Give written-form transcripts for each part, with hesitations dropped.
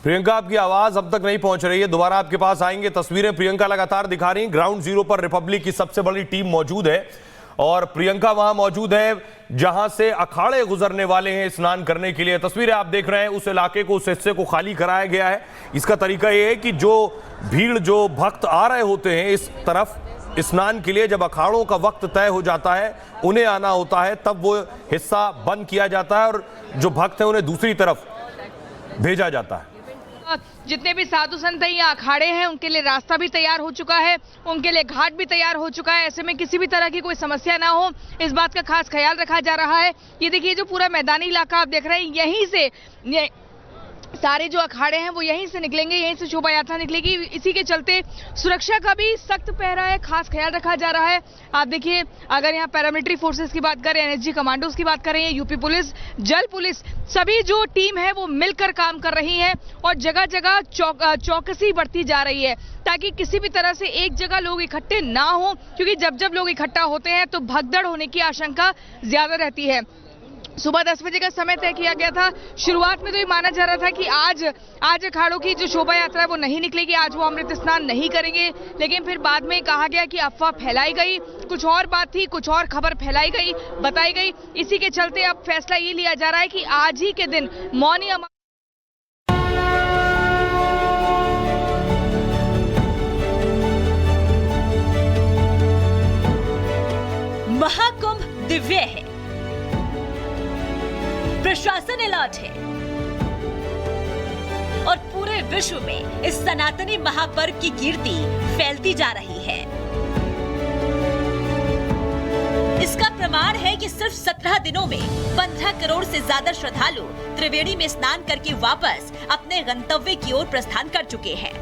प्रियंका, आपकी आवाज अब तक नहीं पहुंच रही है, दोबारा आपके पास आएंगे। तस्वीरें प्रियंका लगातार दिखा रही हैं। ग्राउंड जीरो पर रिपब्लिक की सबसे बड़ी टीम मौजूद है और प्रियंका वहां मौजूद है जहां से अखाड़े गुजरने वाले हैं स्नान करने के लिए। तस्वीरें आप देख रहे हैं, उस इलाके को, उस हिस्से को खाली कराया गया है। इसका तरीका यह है कि जो भीड़, जो भक्त आ रहे होते हैं इस तरफ स्नान के लिए, जब अखाड़ों का वक्त तय हो जाता है, उन्हें आना होता है, तब वो हिस्सा बंद किया जाता है और जो भक्त हैं उन्हें दूसरी तरफ भेजा जाता है। जितने भी साधु संत यहाँ अखाड़े हैं उनके लिए रास्ता भी तैयार हो चुका है, उनके लिए घाट भी तैयार हो चुका है। ऐसे में किसी भी तरह की कोई समस्या ना हो, इस बात का खास ख्याल रखा जा रहा है। ये देखिए, जो पूरा मैदानी इलाका आप देख रहे हैं, यहीं से सारे जो अखाड़े हैं वो यहीं से निकलेंगे, यहीं से शोभा यात्रा निकलेगी। इसी के चलते सुरक्षा का भी सख्त पहरा है, खास ख्याल रखा जा रहा है। आप देखिए, अगर यहाँ पैरामिलिट्री फोर्सेस की बात करें, एनएसजी कमांडोज की बात करें, यूपी पुलिस, जल पुलिस, सभी जो टीम है वो मिलकर काम कर रही है और जगह जगह चौकसी बढ़ती जा रही है ताकि किसी भी तरह से एक जगह लोग इकट्ठे ना हो, क्योंकि जब जब लोग इकट्ठा होते हैं तो भगदड़ होने की आशंका ज्यादा रहती है। सुबह 10 बजे का समय तय किया गया था। शुरुआत में तो ये माना जा रहा था कि आज अखाड़ों की जो शोभा यात्रा है वो नहीं निकलेगी, आज वो अमृत स्नान नहीं करेंगे, लेकिन फिर बाद में कहा गया कि अफवाह फैलाई गई, कुछ और बात थी, कुछ और खबर फैलाई गई, बताई गई। इसी के चलते अब फैसला ये लिया जा रहा है कि आज ही के दिन मौनी महाकुंभ दिव्य है, प्रशासन अलर्ट है और पूरे विश्व में इस सनातनी महापर्व की कीर्ति फैलती जा रही है। इसका प्रमाण है कि सिर्फ 17 दिनों में 15 करोड़ से ज्यादा श्रद्धालु त्रिवेणी में स्नान करके वापस अपने गंतव्य की ओर प्रस्थान कर चुके हैं।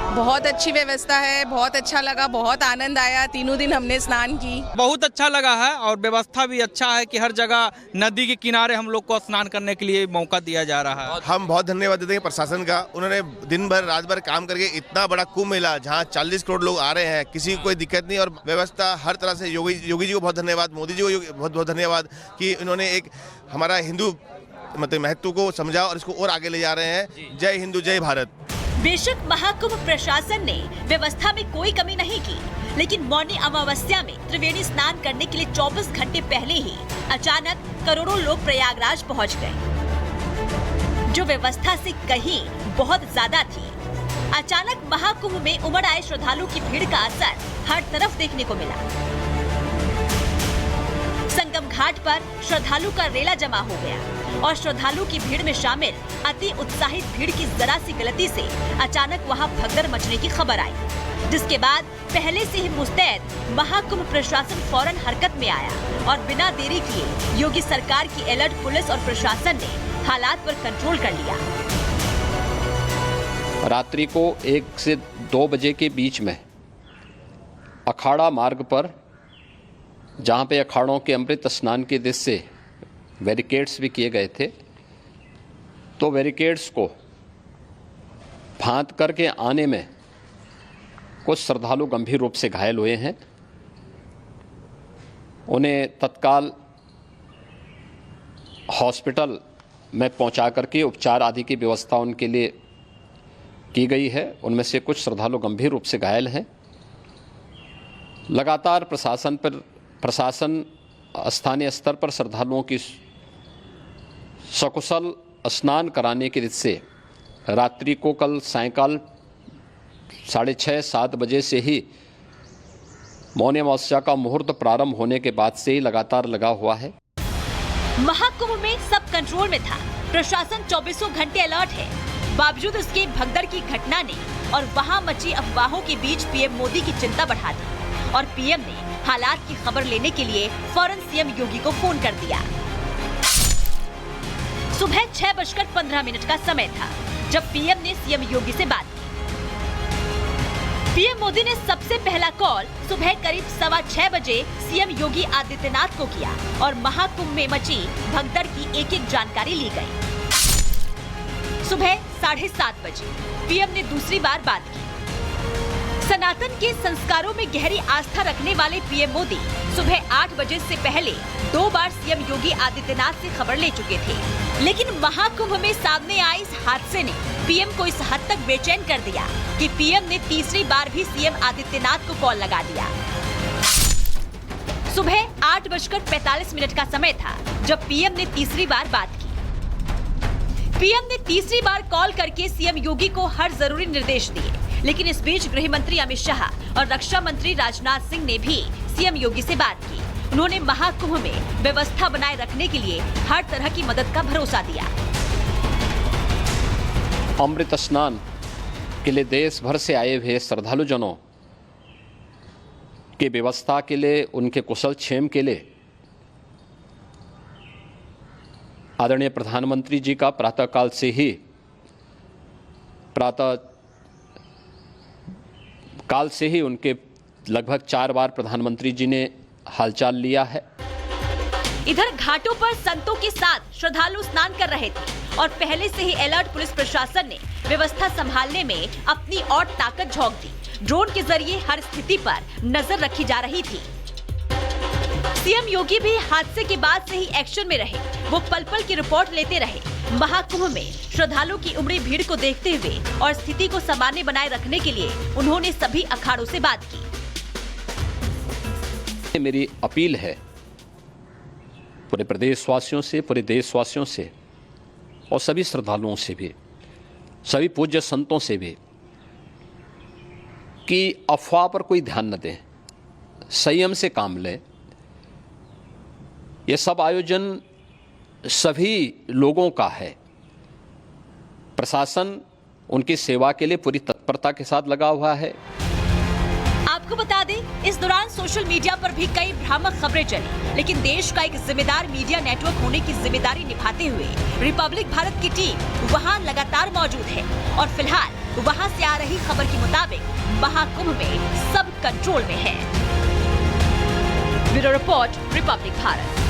बहुत अच्छी व्यवस्था है, बहुत अच्छा लगा, बहुत आनंद आया। तीनों दिन हमने स्नान की, बहुत अच्छा लगा है और व्यवस्था भी अच्छा है कि हर जगह नदी के किनारे हम लोग को स्नान करने के लिए मौका दिया जा रहा है। हम बहुत धन्यवाद देते हैं प्रशासन का, उन्होंने दिन भर रात भर काम करके इतना बड़ा कुंभ मेला जहाँ 40 करोड़ लोग आ रहे हैं, किसी को कोई दिक्कत नहीं और व्यवस्था हर तरह से। योगी जी को बहुत धन्यवाद, मोदी जी को बहुत बहुत धन्यवाद कि उन्होंने एक हमारा हिंदू मतलब महत्व को समझा और इसको और आगे ले जा रहे हैं। जय हिंदू, जय भारत। बेशक महाकुंभ प्रशासन ने व्यवस्था में कोई कमी नहीं की, लेकिन मौनी अमावस्या में त्रिवेणी स्नान करने के लिए 24 घंटे पहले ही अचानक करोड़ों लोग प्रयागराज पहुंच गए, जो व्यवस्था से कहीं बहुत ज्यादा थी। अचानक महाकुंभ में उमड़ आए श्रद्धालु की भीड़ का असर हर तरफ देखने को मिला। संगम घाट पर श्रद्धालु का रेला जमा हो गया और श्रद्धालु की भीड़ में शामिल अति उत्साहित भीड़ की जरा सी गलती से अचानक वहां भगदड़ मचने की खबर आई, जिसके बाद पहले से ही मुस्तैद महाकुंभ प्रशासन फौरन हरकत में आया और बिना देरी किए योगी सरकार की अलर्ट पुलिस और प्रशासन ने हालात पर कंट्रोल कर लिया। रात्रि को 1 से 2 बजे के बीच में अखाड़ा मार्ग पर, जहाँ पे अखाड़ों के अमृत स्नान के दृश्य से बैरिकेड्स भी किए गए थे, तो बैरिकेड्स को फांद करके आने में कुछ श्रद्धालु गंभीर रूप से घायल हुए हैं। उन्हें तत्काल हॉस्पिटल में पहुंचा करके उपचार आदि की व्यवस्था उनके लिए की गई है। उनमें से कुछ श्रद्धालु गंभीर रूप से घायल हैं। लगातार प्रशासन स्थानीय स्तर पर श्रद्धालुओं की सकुशल स्नान कराने के दृष्टि से रात्रि को कल सायंकाल 6:30-7 बजे से ही मौनी अमावस्या का मुहूर्त प्रारंभ होने के बाद से ही लगातार लगा हुआ है। महाकुंभ में सब कंट्रोल में था, प्रशासन 24 घंटे अलर्ट है। बावजूद उसके भगदड़ की घटना ने और वहां मची अफवाहों के बीच पीएम मोदी की चिंता बढ़ा दी और पीएम ने हालात की खबर लेने के लिए फौरन सीएम योगी को फोन कर दिया। सुबह 6:15 का समय था जब पीएम ने सीएम योगी से बात की। पीएम मोदी ने सबसे पहला कॉल सुबह करीब 6:15 बजे सीएम योगी आदित्यनाथ को किया और महाकुंभ में मची भगदड़ की एक-एक जानकारी ली गई। सुबह 7:30 बजे पीएम ने दूसरी बार बात की। सनातन के संस्कारों में गहरी आस्था रखने वाले पीएम मोदी सुबह 8 बजे से पहले 2 बार सीएम योगी आदित्यनाथ से खबर ले चुके थे, लेकिन महाकुंभ में सामने आए इस हादसे ने पीएम को इस हद तक बेचैन कर दिया कि पीएम ने तीसरी बार भी सीएम आदित्यनाथ को कॉल लगा दिया। सुबह 8:45 का समय था जब पीएम ने तीसरी बार बात की। पीएम ने तीसरी बार कॉल करके सीएम योगी को हर जरूरी निर्देश दिए, लेकिन इस बीच गृह मंत्री अमित शाह और रक्षा मंत्री राजनाथ सिंह ने भी सीएम योगी से बात की। उन्होंने महाकुंभ में व्यवस्था बनाए रखने के लिए हर तरह की मदद का भरोसा दिया। अमृत स्नान के लिए देश भर से आए हुए श्रद्धालुजनों की व्यवस्था के लिए, उनके कुशल क्षेम के लिए आदरणीय प्रधानमंत्री जी का प्रातःकाल से ही उनके लगभग 4 बार प्रधानमंत्री जी ने हालचाल लिया है। इधर घाटों पर संतों के साथ श्रद्धालु स्नान कर रहे थे और पहले से ही अलर्ट पुलिस प्रशासन ने व्यवस्था संभालने में अपनी और ताकत झोंक दी। ड्रोन के जरिए हर स्थिति पर नजर रखी जा रही थी। सीएम योगी भी हादसे के बाद से ही एक्शन में रहे। वो पल पल की रिपोर्ट लेते रहे। महाकुंभ में श्रद्धालुओं की उमड़ी भीड़ को देखते हुए और स्थिति को सामान्य बनाए रखने के लिए उन्होंने सभी अखाड़ों से बात की। मेरी अपील है पूरे प्रदेशवासियों से, पूरे देशवासियों से और सभी श्रद्धालुओं से भी, सभी पूज्य संतों से भी कि अफवाह पर कोई ध्यान न दें, संयम से काम लें। ये सब आयोजन सभी लोगों का है। प्रशासन उनकी सेवा के लिए पूरी तत्परता के साथ लगा हुआ है। आपको बता दें, इस दौरान सोशल मीडिया पर भी कई भ्रामक खबरें चली, लेकिन देश का एक जिम्मेदार मीडिया नेटवर्क होने की जिम्मेदारी निभाते हुए रिपब्लिक भारत की टीम वहां लगातार मौजूद है और फिलहाल वहां से आ रही खबर के मुताबिक महाकुंभ में सब कंट्रोल में है। Bureau report, Republic Bharat.